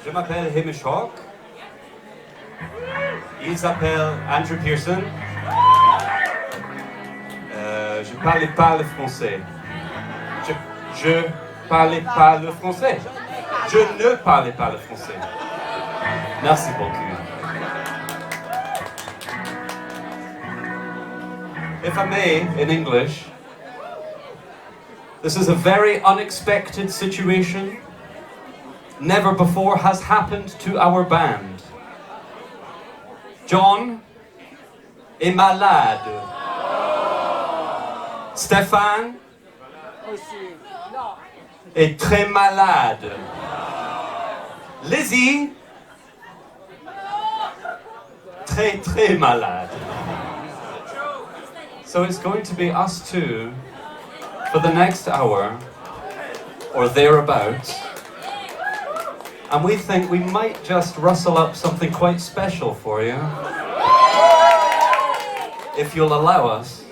Je m'appelle Hamish Hawk. Il s'appelle Andrew Pearson. Je parlais pas le français. Je parlais pas le français. Je ne parlais pas le français. Merci beaucoup. If I may, in English, this is a very unexpected situation. Never before has happened to our band. John est malade. Stéphane est très malade. Lizzie, très très malade. So it's going to be us two for the next hour or thereabouts. And we think we might just rustle up something quite special for you, if you'll allow us.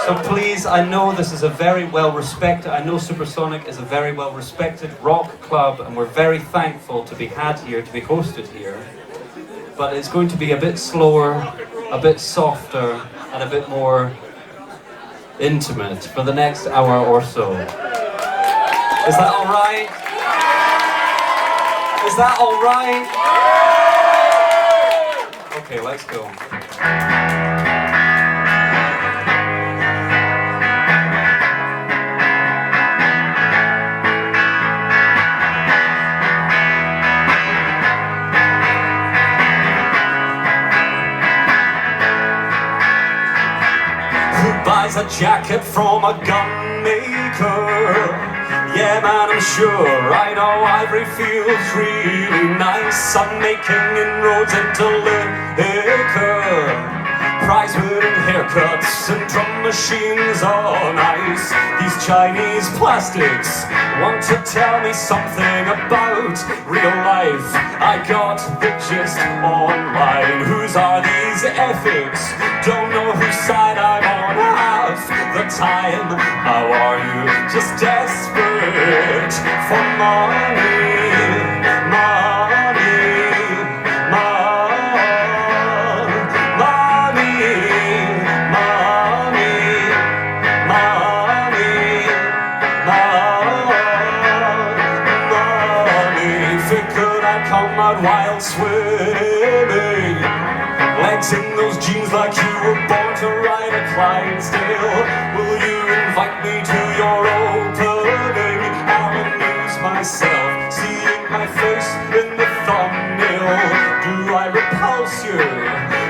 So please, I know this is a very well-respected, I know Supersonic is a very well-respected rock club, and we're very thankful to be had here, to be hosted here. But it's going to be a bit slower, a bit softer, and a bit more intimate for the next hour or so. Is that all right? Is that all right? Okay, let's go. Who buys a jacket from a gun maker? Yeah, man, I'm sure. I know Ivory feels really nice. Sun making inroads into liquor. Prize-winning haircuts and drum machines on ice. These Chinese plastics want to tell me something about real life. I got the gist online. Whose are these ethics? Don't know whose side I'm on half the time. How are you? Just desperate for money, money, money, money, money, money. Figured I'd come out wild swimming, legs in those jeans like you were born to ride a Clydesdale. Will you invite me to your opening? I'll amuse myself, seeing my face in the thumbnail. Do I repulse you?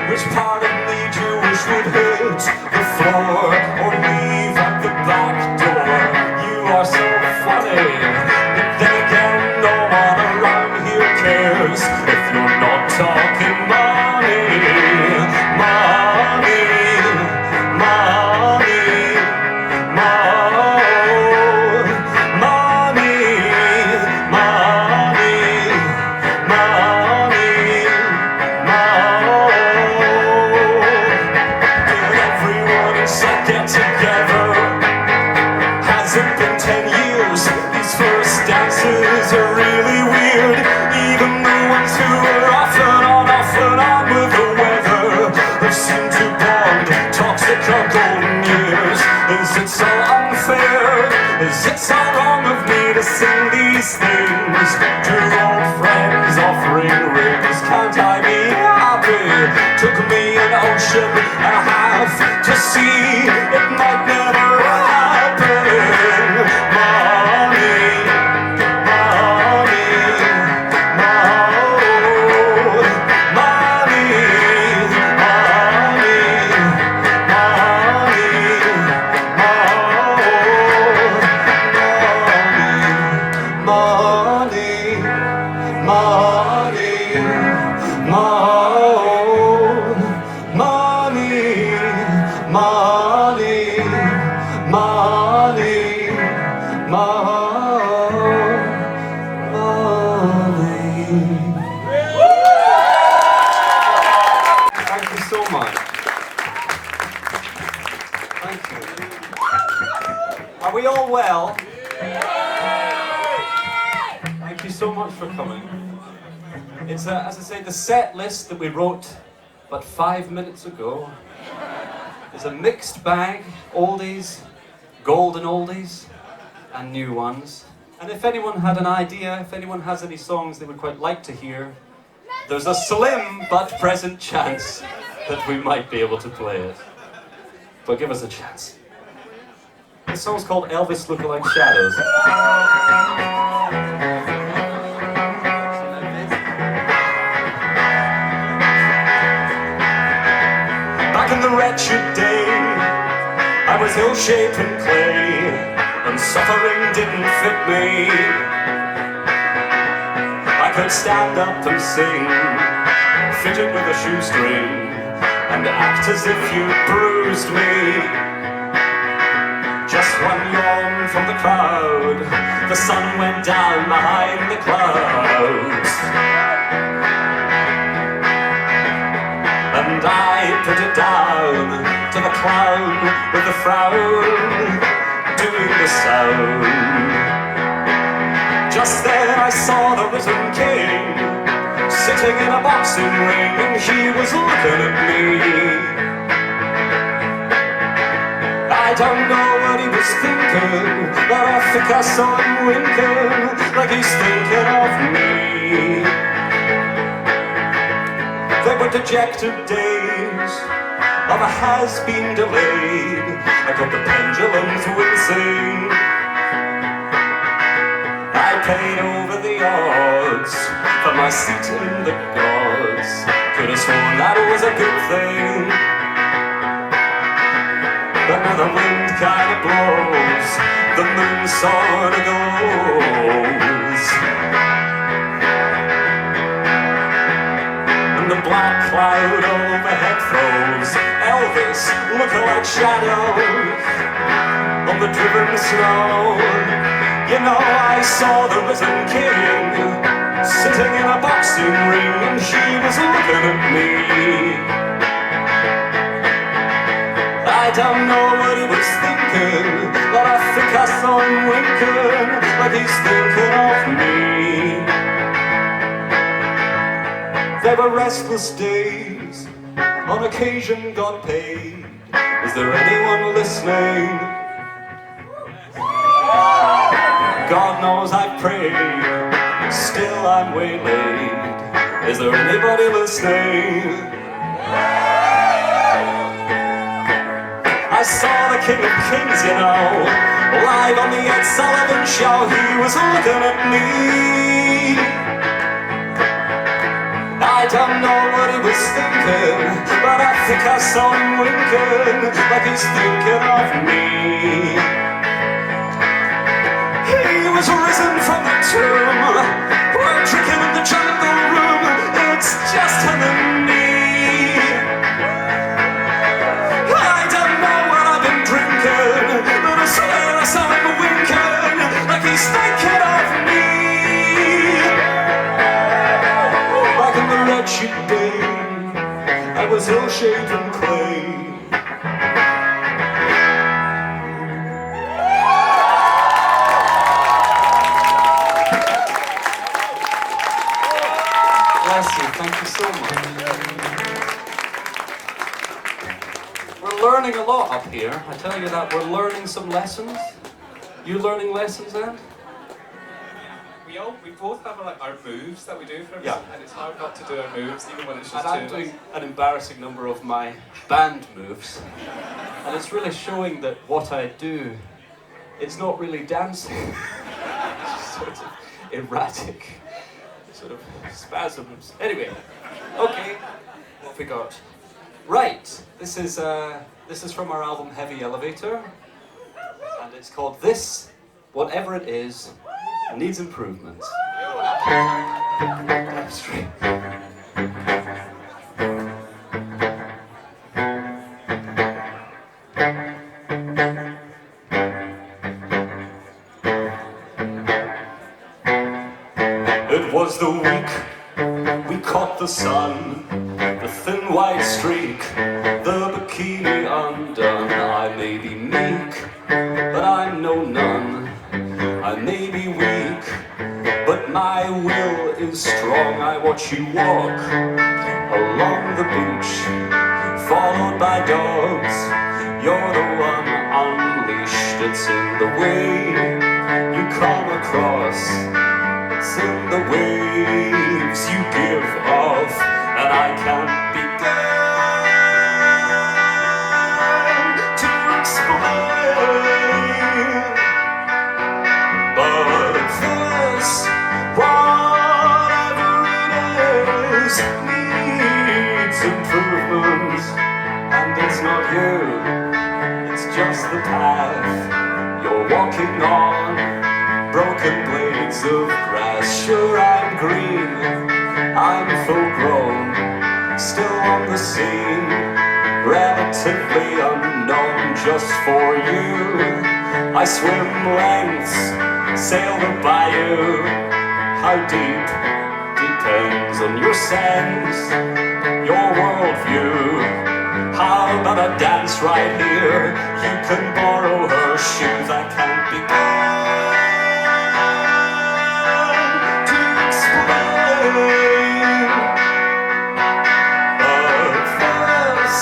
Which part of me do you wish would hit the floor or leave at the back door? You are so funny, but then again, no one around here cares if you're not talking money, money, money, money, money, money, money. Did everyone inside get together? Has it been 10 years? These first dances are really weird. Even the ones who are off and on with the weather have seemed to bond. Toxic or golden years. Is it so unfair? Is it so wrong of me to sing these things to old friends offering rings? Can't I be happy? Took me an ocean and a half to see it might never happen. Money, money, money, Thank you so much. Thank you. Are we all well? Thank you so much for coming. It's, as I say, the set list that we wrote but 5 minutes ago is a mixed bag, oldies, golden oldies, and new ones. And if anyone had an idea, if anyone has any songs they would quite like to hear, there's a slim but present chance that we might be able to play it. But give us a chance. This song's called Elvis Lookalike Shadows. Back in the wretched day, I was ill-shapen clay, and suffering didn't fit me. I could stand up and sing, fitted with a shoestring, and act as if you bruised me. Just one yawn from the crowd, the sun went down behind the clouds, and I put it down to the clown with the frown, doing the sound. Just then I saw the risen king, sitting in a boxing ring, and he was looking at me. I don't know what he was thinking, but I think I saw him winking, like he's thinking of me. They were dejected days of a has-been delayed. I got the pendulums wincing. I paid over the odds for my seat in the gods. Could have sworn that was a good thing, but now the wind kind of blows, the moon sort of glows, and the black cloud overhead throws Elvis lookalike shadows on the driven snow. You know, I saw the risen king sitting in a boxing ring, and he was looking at me. I don't know what he was thinking, but I think I saw him winking, like he's thinking of me. There were restless days, on occasion got paid. Is there anyone listening? God knows I prayed, still I'm waylaid. Is there anybody listening? I saw the King of Kings, you know, live on the Ed Sullivan Show. He was looking at me. I don't know what he was thinking, but I think I saw him winking, like he's thinking of me. He was risen from the tomb, we're drinking in the jungle room, it's just him and me. I don't know what I've been drinking, but I swear I saw him winking, like he's thinking of me. Back in the wretched day, I was ill-shapen clay. Thank you so much. We're learning a lot up here. I tell you that, we're learning some lessons. You learning lessons, Ed? We both have like our moves that we do for everything, Yeah. and it's hard not to do our moves even when it's just And I'm two of us. doing an embarrassing number of my band moves. And it's really showing that what I do, it's not really dancing. It's sort of erratic, sort of spasms. Anyway, okay, what have we got? Right, this is from our album Heavy Elevator, and it's called This, Whatever It Is, Needs Improvement. That's right. It was the week we caught the sun, the thin white streak, the bikini undone. I may be meek, but I'm no nun. I may be weak, but my My will is strong, I watch you walk along the beach, followed by dogs. You're the one unleashed, it's in the way you come across. It's in the waves you give off, and I can't begin to explain. But this, whatever it is, needs improvement. And it's not you, it's just the path you're walking on. Broken blades of grass, sure I'm green, I'm full grown, still on the scene, relatively unknown just for you. I swim lengths, sail the bayou. How deep depends on your sense, your worldview. How about a dance right here? You can borrow her shoes, I can't begin to explain. But this,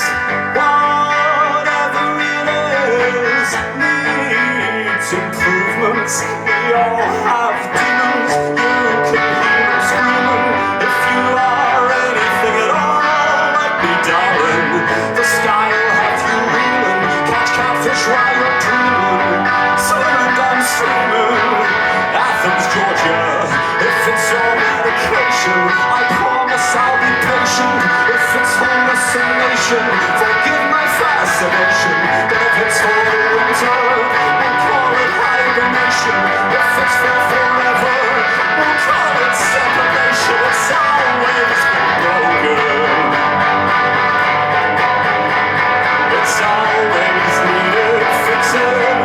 whatever it is, needs improvements. We all have demons. You can hear them screaming. If you are anything at all like me, darling, the sky will have you reeling. Catch catfish while you're dreaming. Swimming down streaming. Athens, Georgia. If it's your medication, I promise I'll be patient. If it's hallucination, forgive my fascination. But if it's for the winter, we'll call it hibernation. If it's for forever, we'll call it separation. It's always been broken. It's always needed fixing.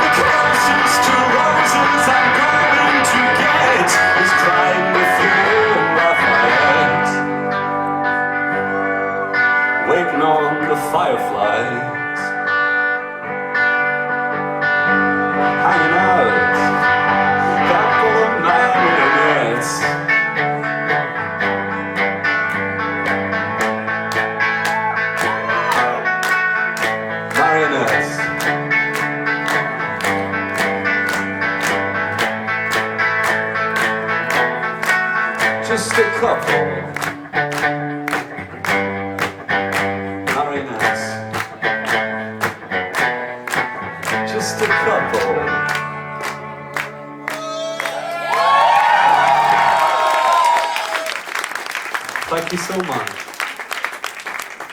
The closest to roses I'm going to get is crying with you in Lafayette, waiting on the fireflies, hanging out, couple of marionettes. Marionettes. Just a couple marionettes. Just a couple. Thank you so much.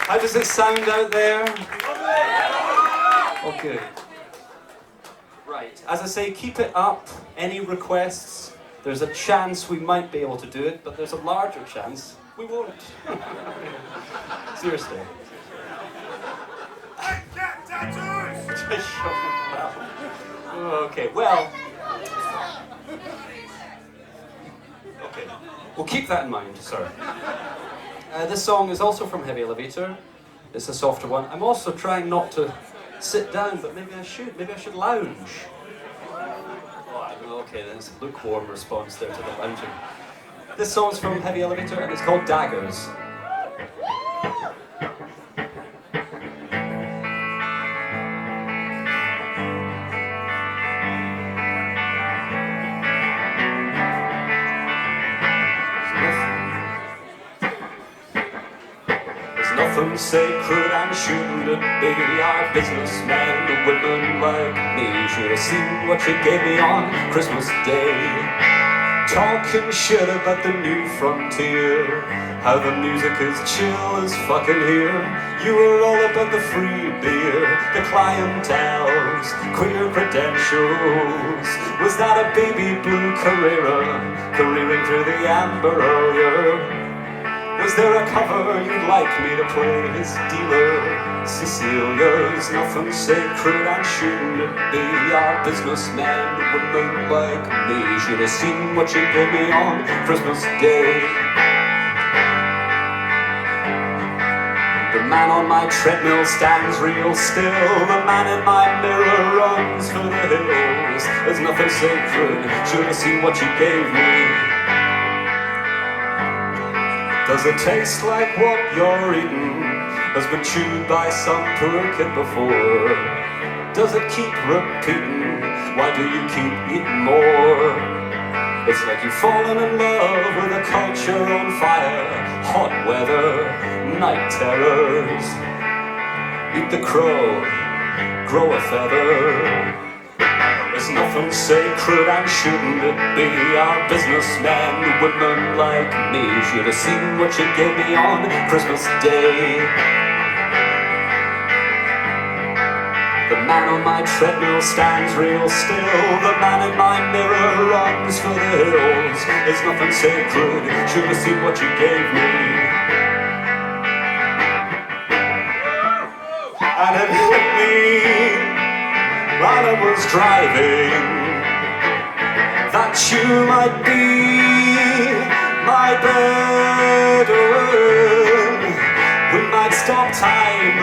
How does it sound out there? Okay. Right. As I say, keep it up. Any requests? There's a chance we might be able to do it, but there's a larger chance we won't. Seriously. I get tattoos! Okay, well. Okay. We'll keep that in mind, sorry. This song is also from Heavy Elevator. It's a softer one. I'm also trying not to sit down, but maybe I should. Maybe I should lounge. Okay, there's a lukewarm response there to the lounging. This song's from Heavy Elevator and it's called Daggers. There's nothing sacred and shouldn't it be? Our businessmen and women like me should have seen what you gave me on Christmas Day. Talking shit about the new frontier, how the music is chill as fucking here. You were all about the free beer, the clientels, queer credentials. Was that a baby blue Carrera, careering through the amber earlier? Was there a cover you'd like me to play? His dealer, Cecilia's nothing sacred and shouldn't it be? Our businessmen, women like me should have seen what you gave me on Christmas Day. The man on my treadmill stands real still. The man in my mirror runs for the hills. There's nothing sacred, should have seen what you gave me. Does it taste like what you're eating has been chewed by some poor kid before? Does it keep repeating? Why do you keep eating more? It's like you've fallen in love with a culture on fire. Hot weather, night terrors. Eat the crow, grow a feather. There's nothing sacred, and shouldn't it be? Our businessmen, women like me should have seen what you gave me on Christmas Day. The man on my treadmill stands real still. The man in my mirror runs for the hills. There's nothing sacred, should have seen what you gave me. And it hit me while I was driving that you might be my Bedouin. We might stop time.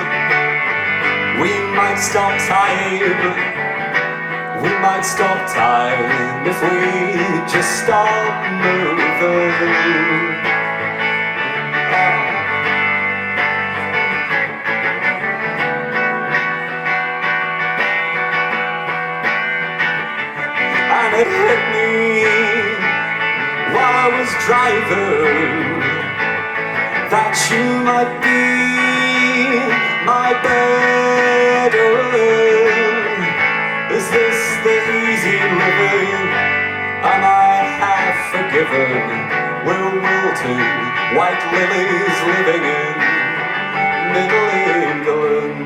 We might stop time. We might stop time if we just stop moving. And it hit me while I was driving that you might be my Bedouin. Is this the easy living? Am I half forgiven? We're wilting white lilies living in Middle England.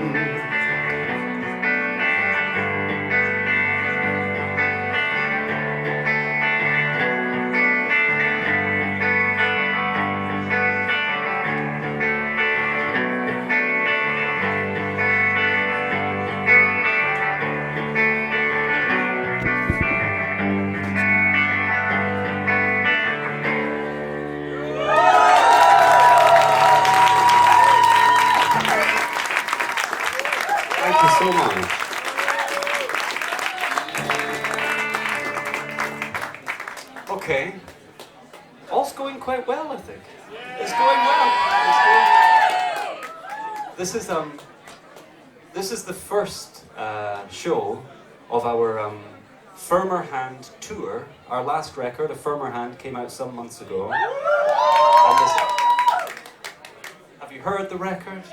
Thank you so much. Okay. All's going quite well, I think. It's going well. This is the first show of our Firmer Hand tour. Our last record, A Firmer Hand, came out some months ago. Have you heard the record?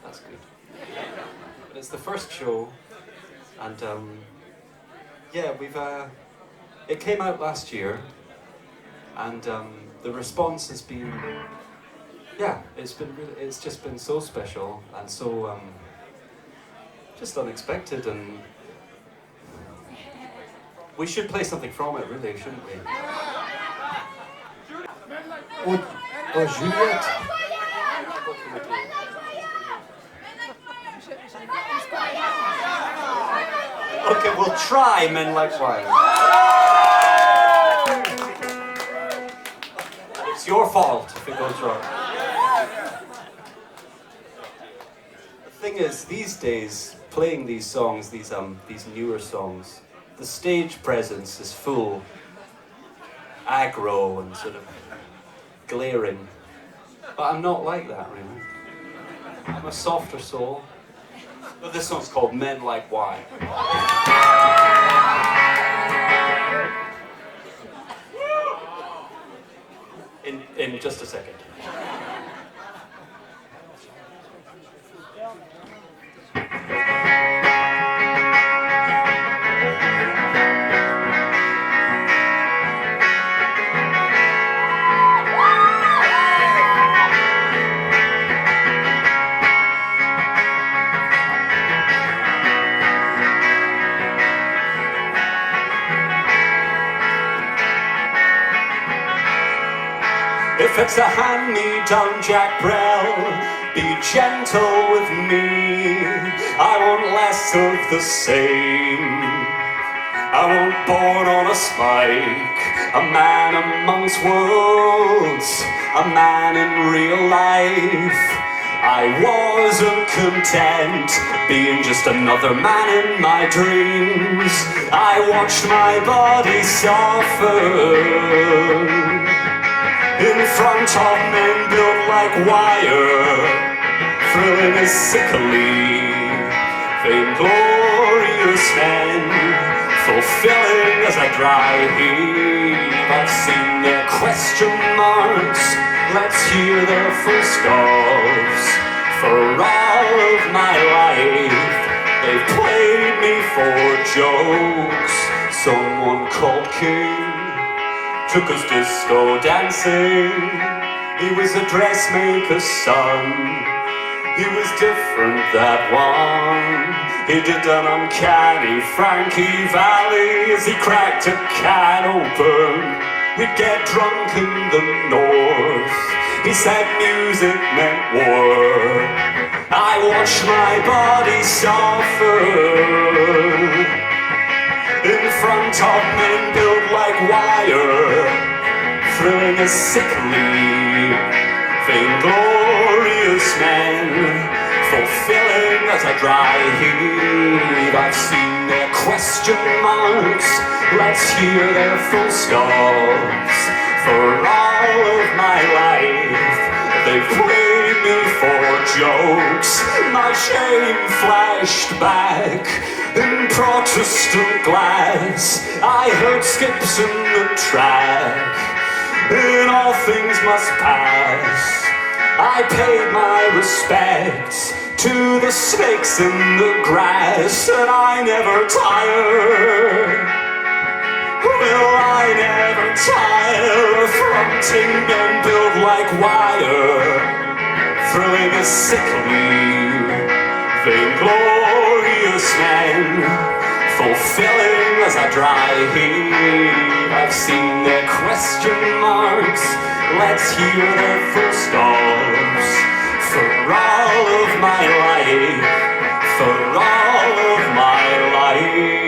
That's good. But it's the first show, and yeah, it came out last year, and the response has been, yeah, it's just been so special and so just unexpected, and we should play something from it, really, shouldn't we? Oh, Juliette. What can we do? Okay, we'll try Men Like Wine. It's your fault if it goes wrong. The thing is, these days, playing these songs, these newer songs, the stage presence is full, aggro and sort of glaring. But I'm not like that, really. I'm a softer soul. But this song's called Men Like Wine. In just a second. If it's a hand-me-down Jack Brel, be gentle with me. I want less of the same. I want born on a spike, a man amongst worlds. a man in real life. I wasn't content being just another man in my dreams. I watched my body soften in front of men built like wire, thrilling as sickly, vainglorious men, fulfilling as a dry heave. I've seen their question marks, let's hear their full stops. For all of my life, they've played me for jokes. Someone called King took us disco dancing. He was a dressmaker's son. He was different, that one. He did an uncanny Frankie Valley as he cracked a can open. We'd get drunk in the north. He said music meant war. I watched my body soften in front of men built like wire, thrilling as sickly, vainglorious men, fulfilling as a dry heave. I've seen their question marks, let's hear their full stops. For all of my life, they've played me for jokes. My shame flashed back in Protestant glass. I heard skips in the track, and all things must pass. I paid my respects to the snakes in the grass, and I never tire. Will I never tire of fronting men built like wire, thrilling as sickly, vainglorious men, fulfilling as a dry heave. I've seen their question marks, let's hear their full stops. For all of my life, for all of my life.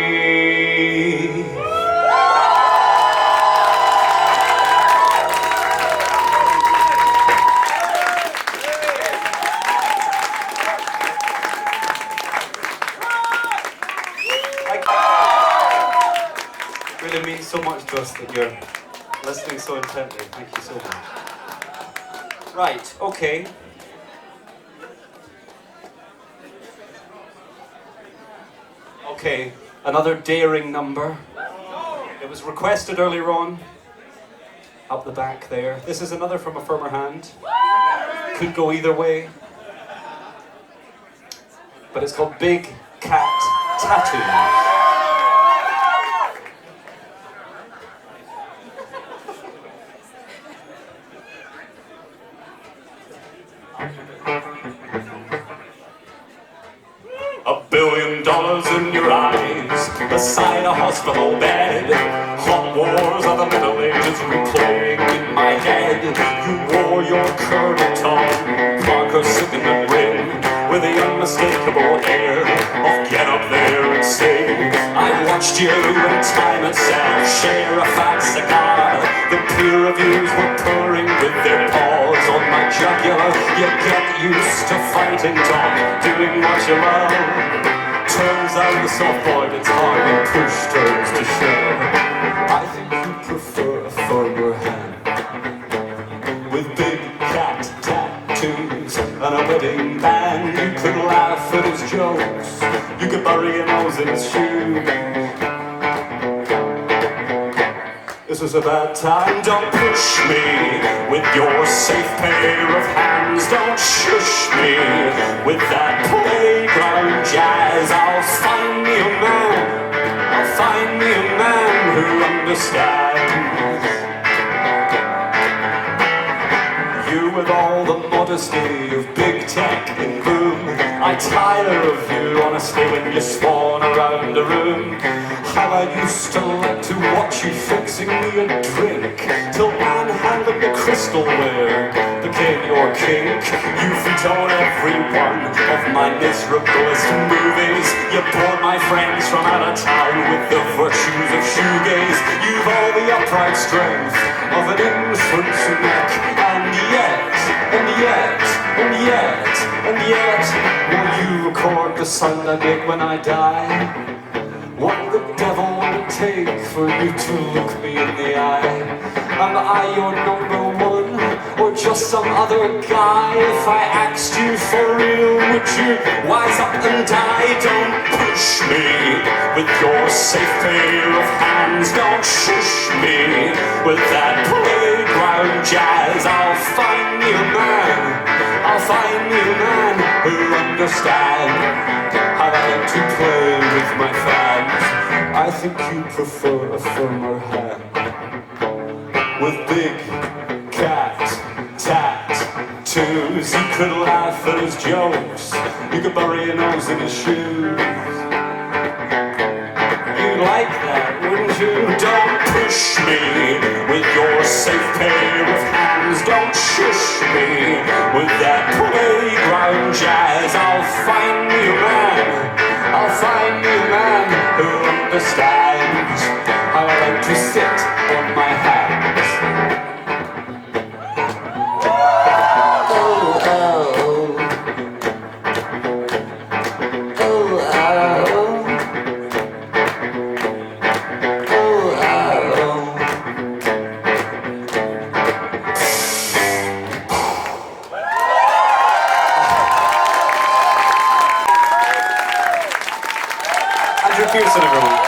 Really means so much to us that you're listening so intently. Thank you so much. Right, okay. Okay, another daring number. It was requested earlier on. Up the back there. This is another from a firmer hand. Could go either way. But it's called Big Cat Tattoos. $1 billion in your eyes, beside a hospital bed. Hot wars of the Middle Ages replaying in my head. You wore your curly tongue, Parker signet ring, with the unmistakable air of get up there and sing. I watched you in time itself share a fat cigar. The peer reviews were purring with their paws on my jugular. You get used to fighting talk, doing what you love. Turns out the soft boy gets hard when push turns to shove. I think you prefer a firmer hand with big cat tattoos and a wedding band. You could laugh at his jokes, you could bury your nose in his shoes. This is a bad time, don't push me with your safe pair of hands. Don't shush me with that playground jazz. I'll find me a man who understands. You with all the modesty of big tech and boom. I tire of you, honestly, when you swan around the room. How I used to like to watch you fixing me a drink, till manhandling the crystalware became your kink. You vetoed every one of my miserablest movies. You bored my friends from out of town with the virtues of shoegaze. You've all the upright strength of an infant's neck, and yet will you record the sound I make when I die? What the devil would it take for you to look me in the eye? Am I your number one, or just some other guy? If I asked you for real, would you wise up and die? Don't push me with your safe pair of hands. Don't shush me with that playground jazz. I'll find me a man, I'll find me a man who'll understand how I like to play with my fans. I think you prefer a firmer hand with big cat tattoos. You could laugh at his jokes, you could bury your nose in his shoes. You'd like that, wouldn't you? Don't push me with your safe pair of hands. Don't shush me with that playground jazz. I'll find me a man, I'll find me a man who understands how I like to sit on my hands. Andrew Pearson, everyone.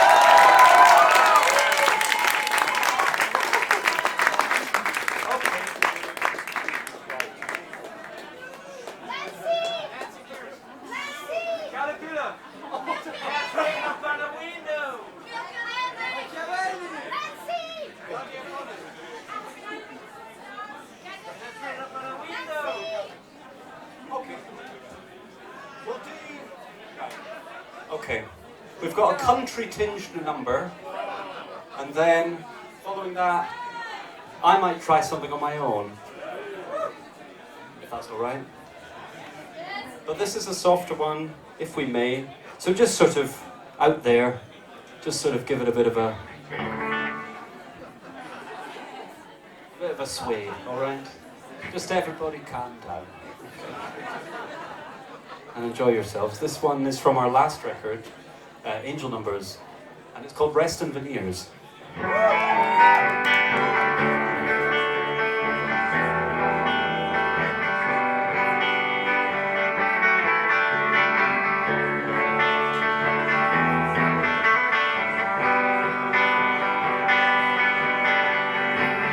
Okay, we've got a country-tinged number, and then following that, I might try something on my own, if that's all right. But this is a softer one, if we may. So just sort of out there, just sort of give it a bit of a sway, all right? Just everybody calm down. And enjoy yourselves. This one is from our last record, Angel Numbers, and it's called Rest and Veneers.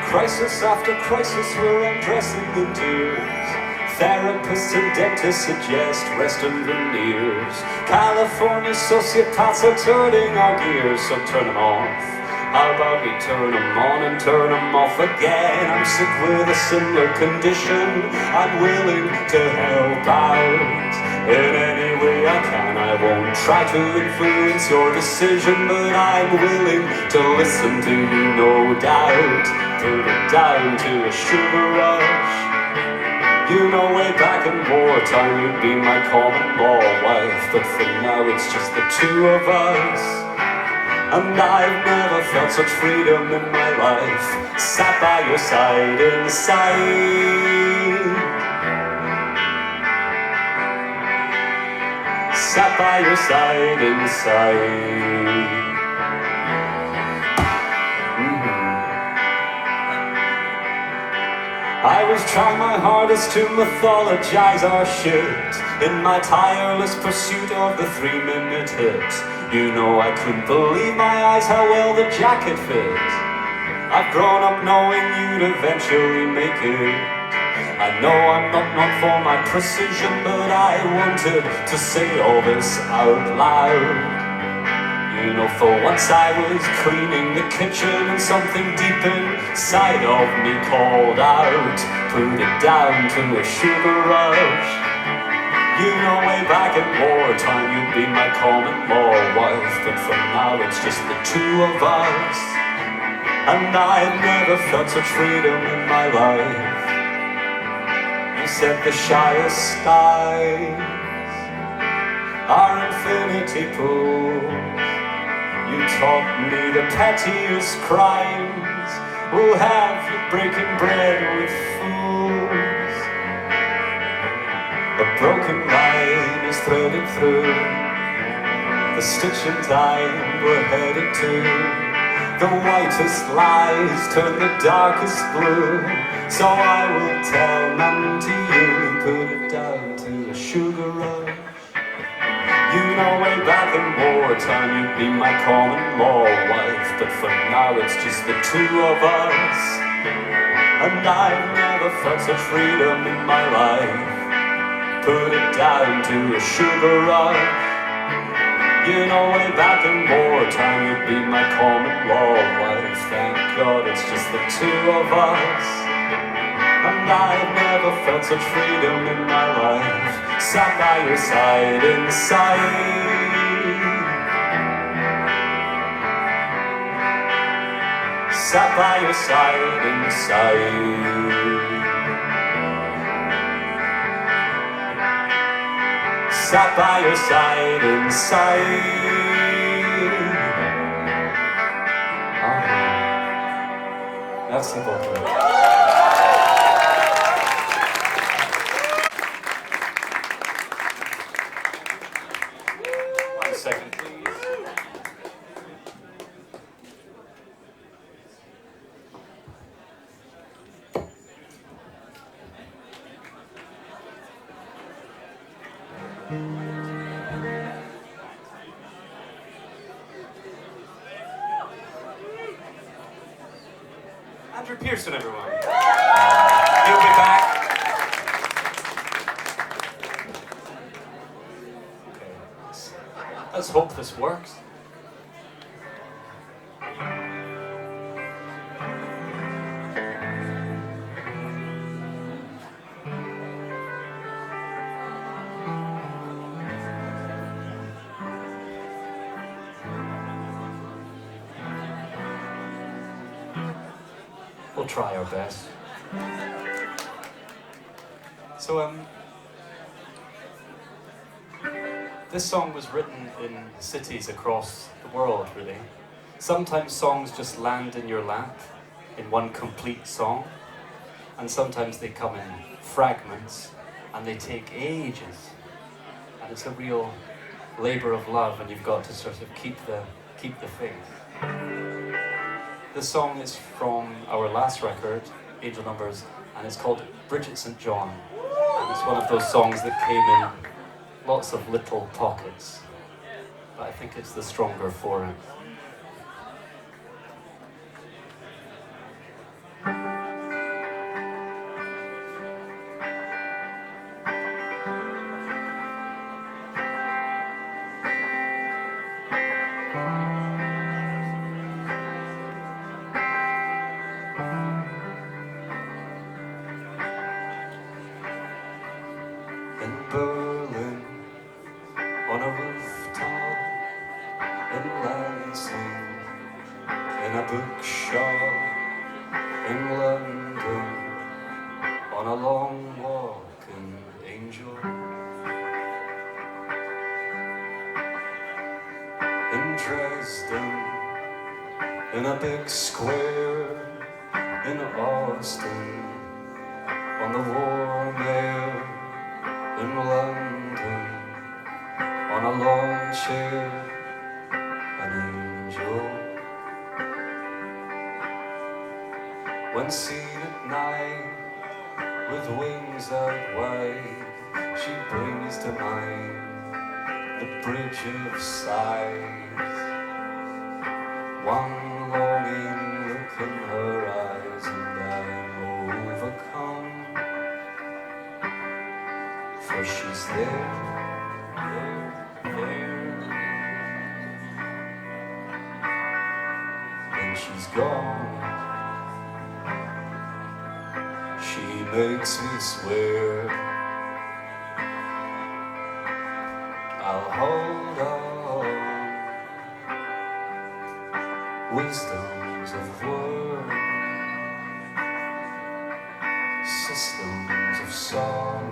Crisis after crisis, we're undressing in tears. Therapists and dentists suggest rest and veneers. California sociopaths are turning our gears, so turn them off. How about we turn them on and turn them off again? I'm sick with a similar condition. I'm willing to help out in any way I can. I won't try to influence your decision, but I'm willing to listen to you, no doubt. Put it down to a sugar rush. You know, way back in wartime you'd be my common law wife, but for now it's just the two of us. And I've never felt such freedom in my life. Sat by your side inside. Sat by your side inside. I was trying my hardest to mythologize our shit in my tireless pursuit of the 3-minute hit. You know, I couldn't believe my eyes how well the jacket fit. I've grown up knowing you'd eventually make it. I know I'm not known for my precision, but I wanted to say all this out loud. You know, for once I was cleaning the kitchen and something deep inside of me called out. Put it down to a sugar rush. You know, way back in wartime you'd be my common law wife, but for now it's just the two of us. And I've never felt such freedom in my life. You said the shyest skies are infinity pools. You taught me the pettiest crimes will have you breaking bread with fools. A broken line is threaded through the stitch in time we're headed to. The whitest lies turn the darkest blue. So I will tell none to you. Put it down to a sugar rush. You know way back in wartime you'd be my common law wife, but for now it's just the two of us. And I've never felt such freedom in my life. Put it down to a sugar rush. You know way back in wartime you'd be my common law wife. Thank God it's just the two of us. And I've never felt such freedom in my life. Sat by your side inside. Sat by your side inside. Sat by your side inside. Oh. Merci beaucoup. One second, please. Andrew Pearson, everyone. He'll be back. Okay, let's hope this works. We'll try our best. So, this song was written in cities across the world, really. Sometimes songs just land in your lap in one complete song, and sometimes they come in fragments, and they take ages. And it's a real labor of love, and you've got to sort of keep the faith. This song is from our last record, Angel Numbers, and it's called Bridget St. John. And it's one of those songs that came in lots of little pockets, but I think it's the stronger for it. In Berlin, on a rooftop, in Lansing, in a bookshop, in London, on a long walk in Angel, in Dresden, in a big square, in Austin, on the warm air, in London, on a lawn chair, an angel. When seen at night, with wings out wide, she brings to mind the Bridge of Sighs. One longing look in her eyes, and I'm overcome. For she's there, then she's gone. She makes me swear I'll hold on. Wisdoms of words, systems of song.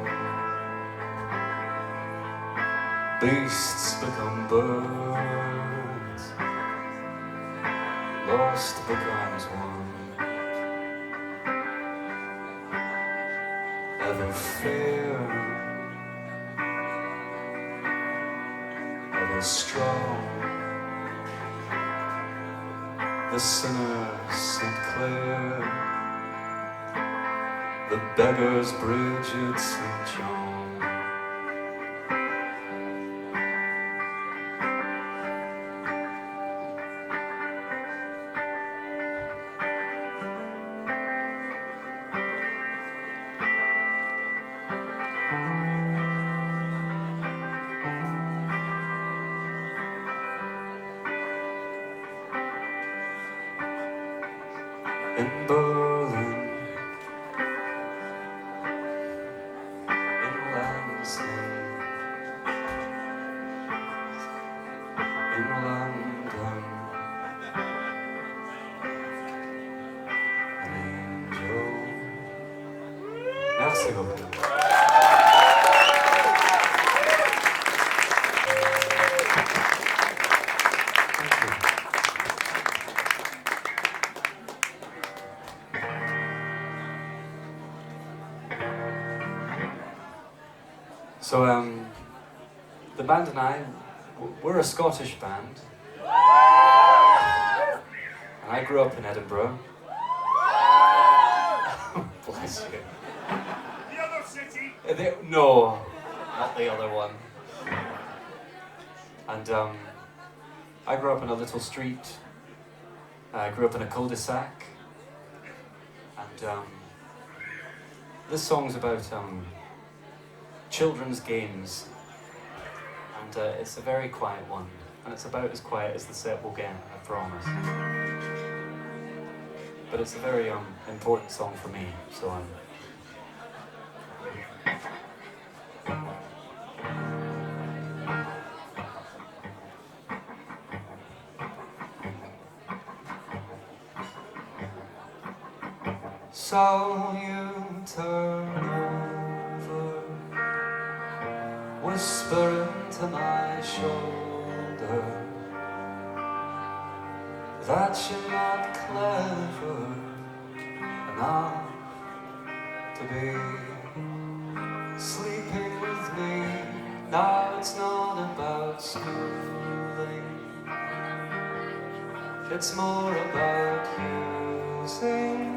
Beasts become birds, lost becomes one. Ever fair, is strong. The sinner St. Clair, the beggar's Bridget St. John. In Berlin, in Lansing, in London, an angel. Merci beaucoup. So, the band and I, we're a Scottish band. And I grew up in Edinburgh. Bless you. The other city. No, not the other one. And I grew up in a little street. I grew up in a cul-de-sac. And this song's about children's games, and it's a very quiet one, and it's about as quiet as the set will get, I promise. But it's a very important song for me, so So you turn over, whisper into my shoulder that you're not clever enough to be sleeping with me. Now it's not about schooling, it's more about using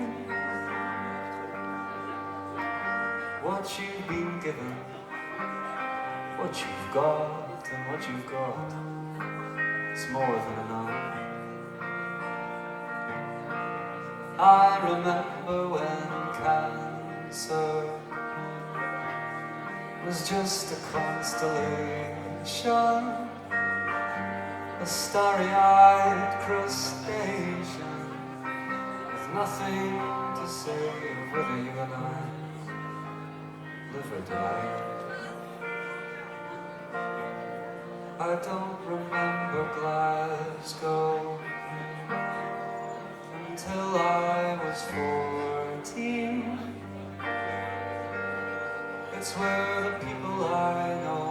what you've been given, what you've got, and what you've got is more than enough. I remember when cancer was just a constellation, a starry-eyed crustacean with nothing to say of whether you and I live or die. I don't remember Glasgow until I was 14. It's where the people I know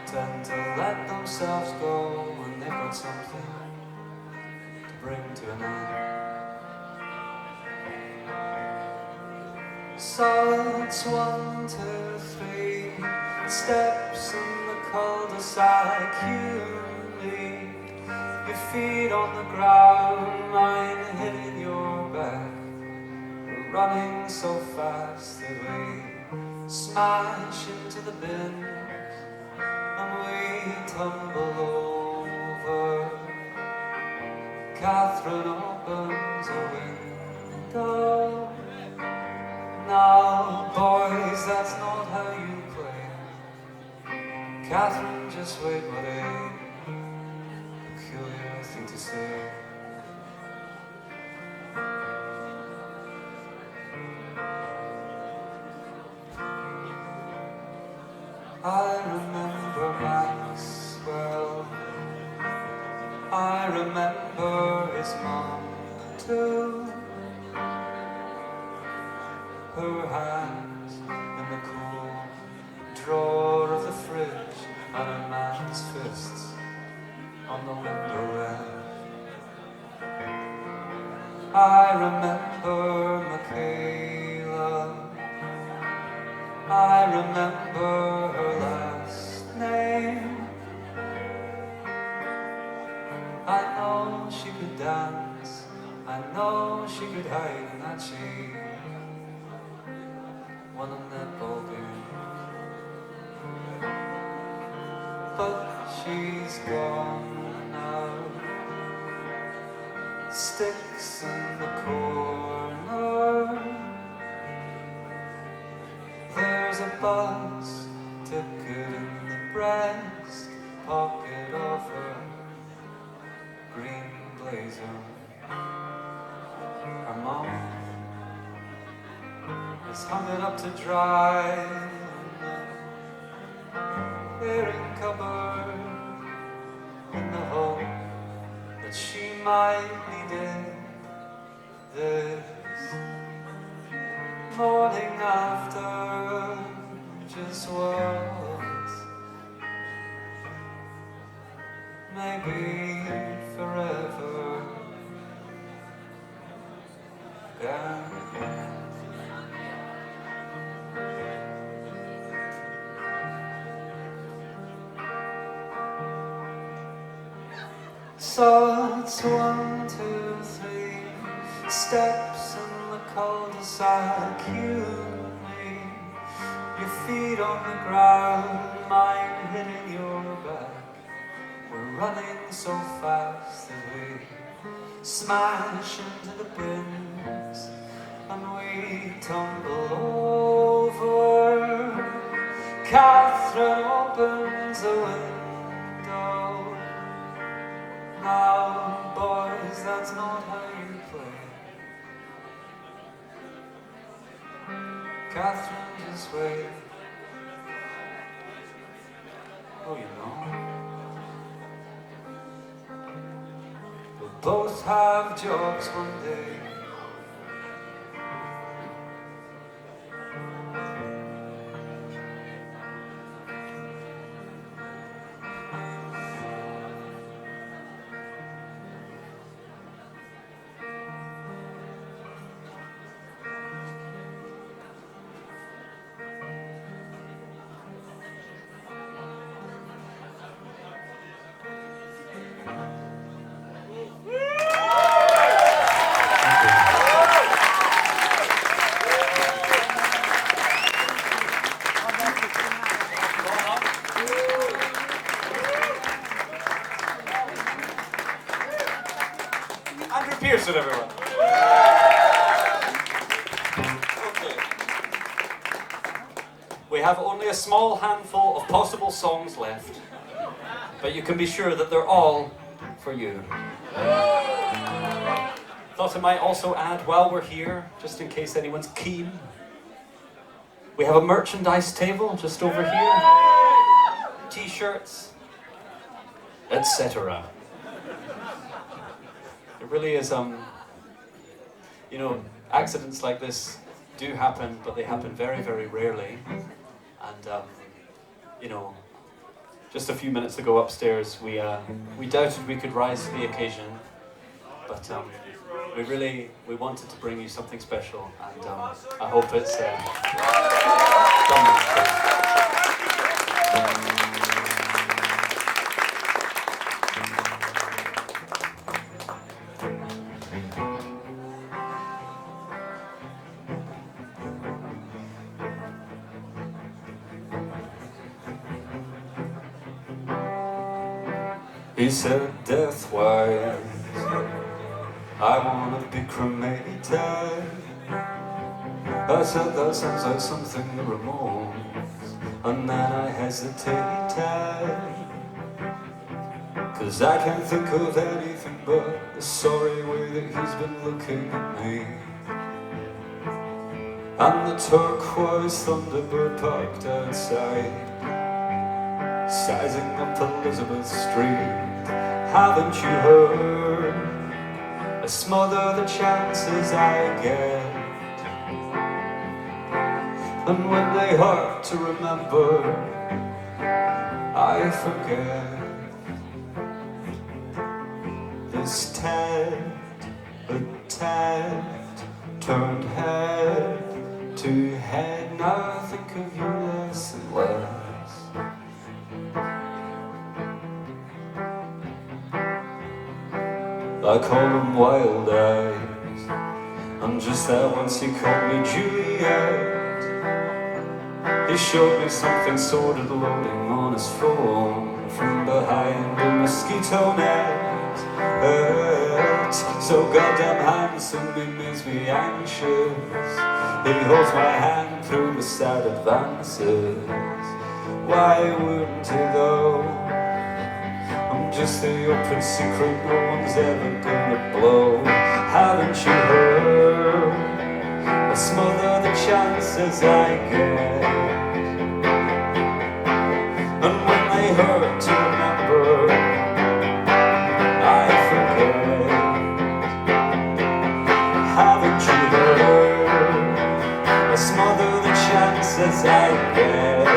tend to let themselves go when they've got something to bring to an end. So it's 1, 2, 3 steps in the cul-de-sac. You lead your feet on the ground, mine hitting your back. We're running so fast that we smash into the bin and we tumble over. Catherine opens a window. Now, boys, that's not how you play. Catherine, just wait, what a peculiar thing to say. I remember Maxwell, I remember his mom too. Her hands in the cool drawer of the fridge and her man's fists on the window ledge. I remember Michaela, I remember her last name. I know she could hide in that she won a netball game, but she's gone now. Sticks in the corner. There's a bus ticket in the breast pocket of her green blazer. Her mom has hung it up to dry in the airing cupboard in the hope that she might need it this morning after just was maybe forever gone. So it's 1, 2, 3 steps in the cul-de-sac. You and me, your feet on the ground, mine hitting your back. We're running so fast that we smash into the bins and we tumble over. Catherine opens the window. Now, boys, that's not how you play. Catherine, just wait. Oh, you know, we'll both have jobs one day. Andrew Pearson, everyone. Okay. We have only a small handful of possible songs left, but you can be sure that they're all for you. Thought I might also add, while we're here, just in case anyone's keen, we have a merchandise table just over here. T-shirts, etc. It really is, you know, accidents like this do happen, but they happen very, very rarely. And, you know, just a few minutes ago upstairs, we doubted we could rise to the occasion, but we wanted to bring you something special, and I hope it's done. He said, death-wise, I wanna be cremated. I said, that sounds like something the Ramones. And then I hesitated, 'cause I can't think of anything but the sorry way that he's been looking at me. And the turquoise Thunderbird parked outside, sizing up Elizabeth Street. Haven't you heard? I smother the chances I get, and when they hurt to remember, I forget. This Ted, a Ted, turned head to head. Now I think of you less and less. I call them wild eyes. And just that once he called me Juliet. He showed me something sorted loading on his phone from behind a mosquito net. So goddamn handsome, he makes me anxious. He holds my hand through the sad advances. Why wouldn't he though? I'm just the open secret no one's ever gonna blow. Haven't you heard? I smother the chances I get. And when they hurt to remember, I forget. Haven't you heard? I smother the chances I get.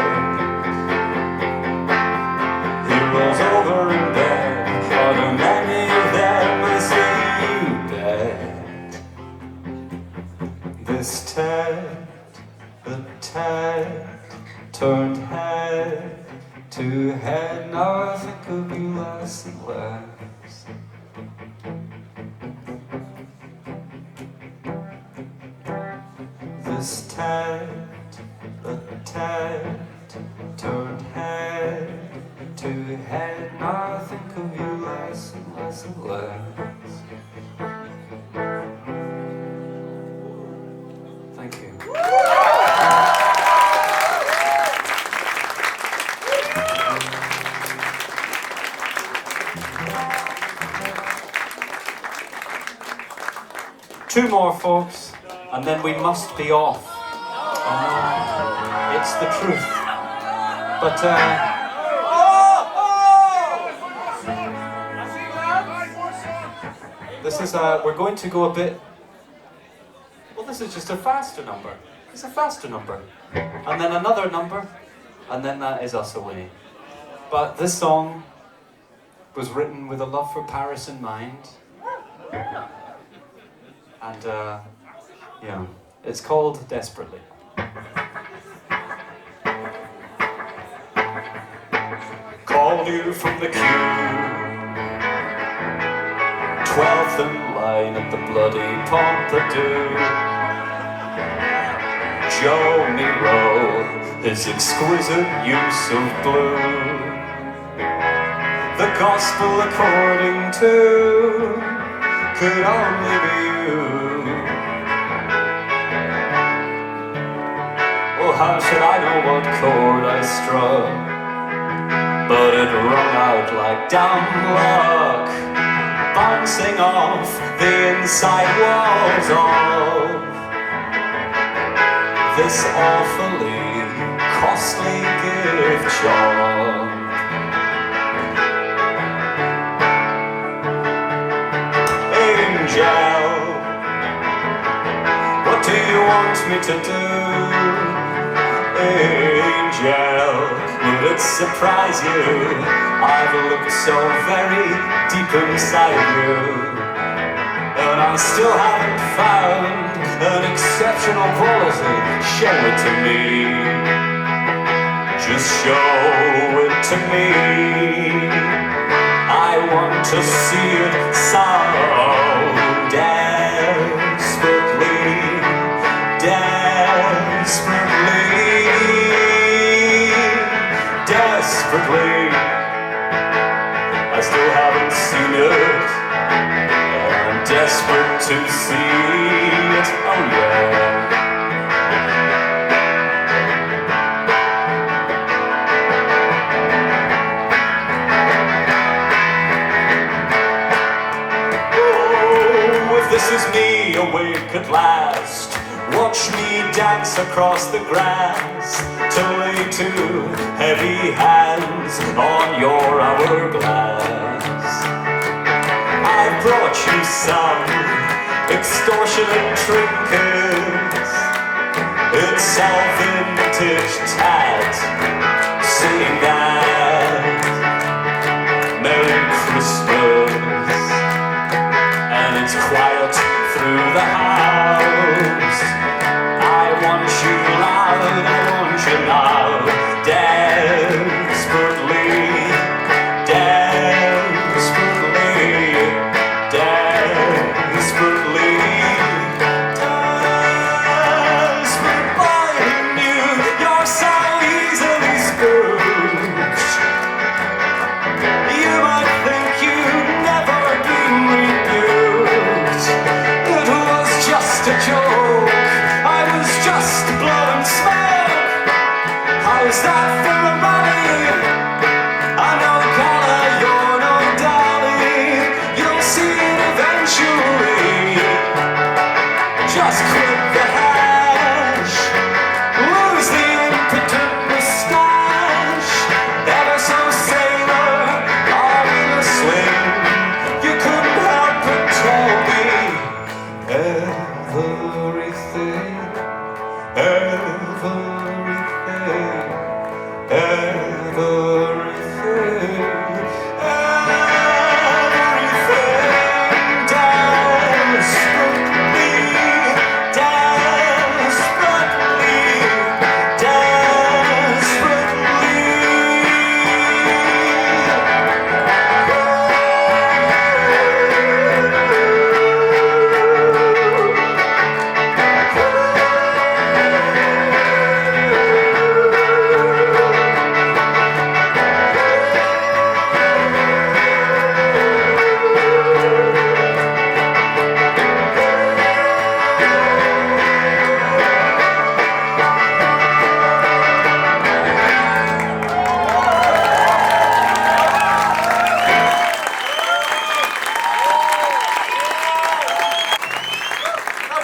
He rolls over in bed. Are there many of them? I say you bet. This Ted, the Ted, turned head to head. Now I think of you less and less. This Ted, the Ted, turned head to head. Now I think of you less and less and less. Thank you. Two more, folks, and then we must be off. It's the truth. But, this is, we're going to go a bit, well, this is just a faster number. It's a faster number. And then another number, and then that is us away. But this song was written with a love for Paris in mind. And, yeah, it's called Desperately. Called you from the queue, 12th in line at the bloody Pompidou. Joe Nero, his exquisite use of blue. The gospel according to could only be you. Well, how should I know what chord I struck? But it rung out like dumb luck, bouncing off the inside walls of this awfully costly gift shop. Angel, what do you want me to do? Angel, would it surprise you? I've looked so very deep inside you, and I still haven't found an exceptional quality. Show it to me. Just show it to me. I want to see it so desperately, desperately. I still haven't seen it. I'm desperate to see it. Oh yeah. This is me awake at last. Watch me dance across the grass to lay two heavy hands on your hourglass. I brought you some extortionate trinkets. It's all vintage tat saying that Merry Christmas. It's quiet through the house. I want you loud, I want you loud. Desperately, desperately, desperately.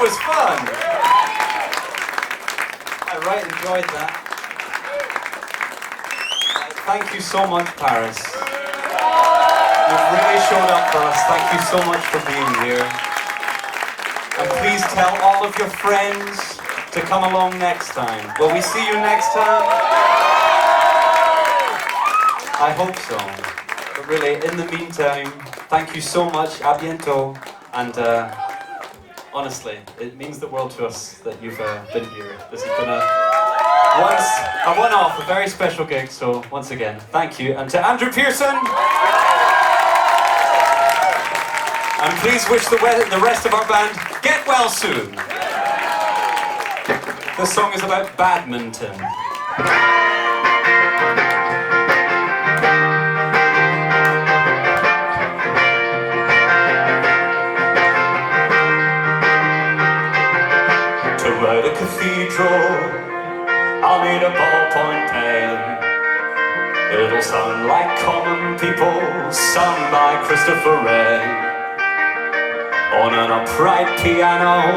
was fun. I right enjoyed that. Thank you so much, Paris. You've really showed up for us. Thank you so much for being here. And please tell all of your friends to come along next time. Will we see you next time? I hope so. But really, in the meantime, thank you so much. A bientôt. And honestly, it means the world to us that you've been here. This has been a one-off, a very special gig. So once again, thank you. And to Andrew Pearson. And please wish the rest of our band get well soon. This song is about badminton. To write a cathedral, I'll need a ballpoint pen. It'll sound like common people, sung by Christopher Wren. On an upright piano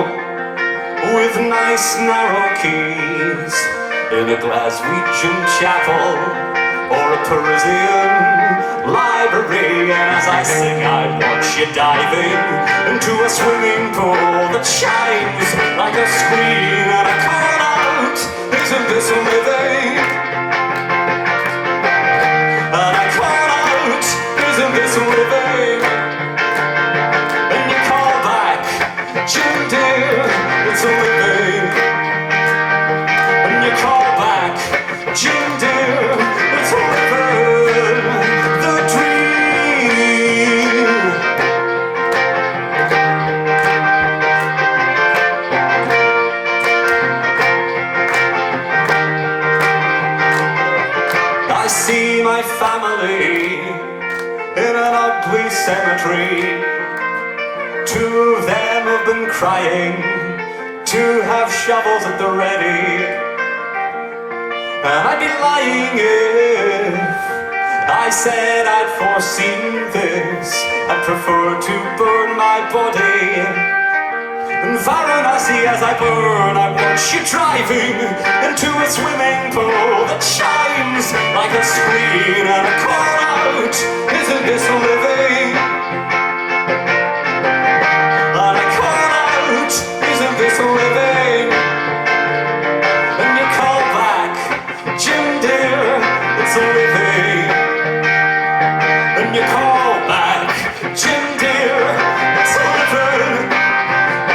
with nice narrow keys, in a Glaswegian chapel or a Parisian library. And as I sing, I watch you diving into a swimming pool that shines like a screen. And I call out, isn't this living? And I call out, isn't this living? Jim dear, it's a living. When you call back, Jim dear, it's a living. The dream. I see my family in an ugly cemetery. Two of them have been crying, two have shovels at the ready. And I'd be lying if I said I'd foreseen this. I'd prefer to burn my body in Varanasi as I burn. I watch you driving into a swimming pool that shines like a screen. And I call out, isn't this living? Isn't this living? And you call back, Jim dear, it's a living. And you call back, Jim dear, it's a living.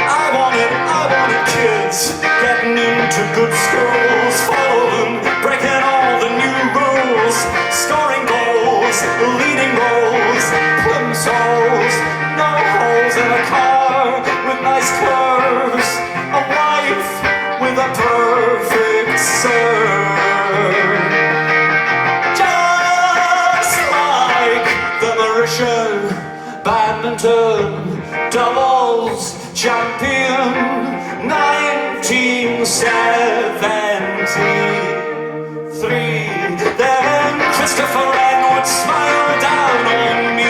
I wanted kids getting into good schools, following, breaking all the new rules, scoring goals, leading roles, plimsolls, no holes in a car with nice curves, a wife with a perfect serve. Just like the Mauritian badminton doubles champion 1973. Then Christopher Wren would smile down on me.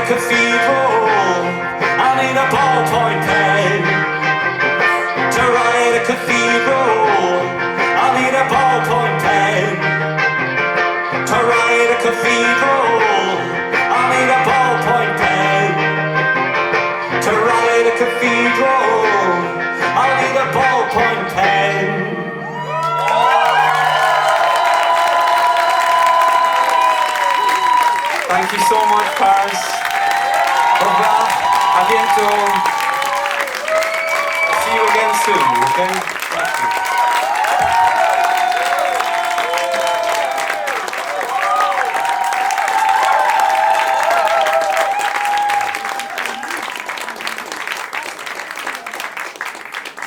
Cathedral, I need a ballpoint pen. To write a cathedral, I need a ballpoint pen. To write a cathedral, I need a ballpoint pen. To write a cathedral, I need a ballpoint pen. Thank you so much, Paris. Au revoir, à bientôt. See you again soon, okay?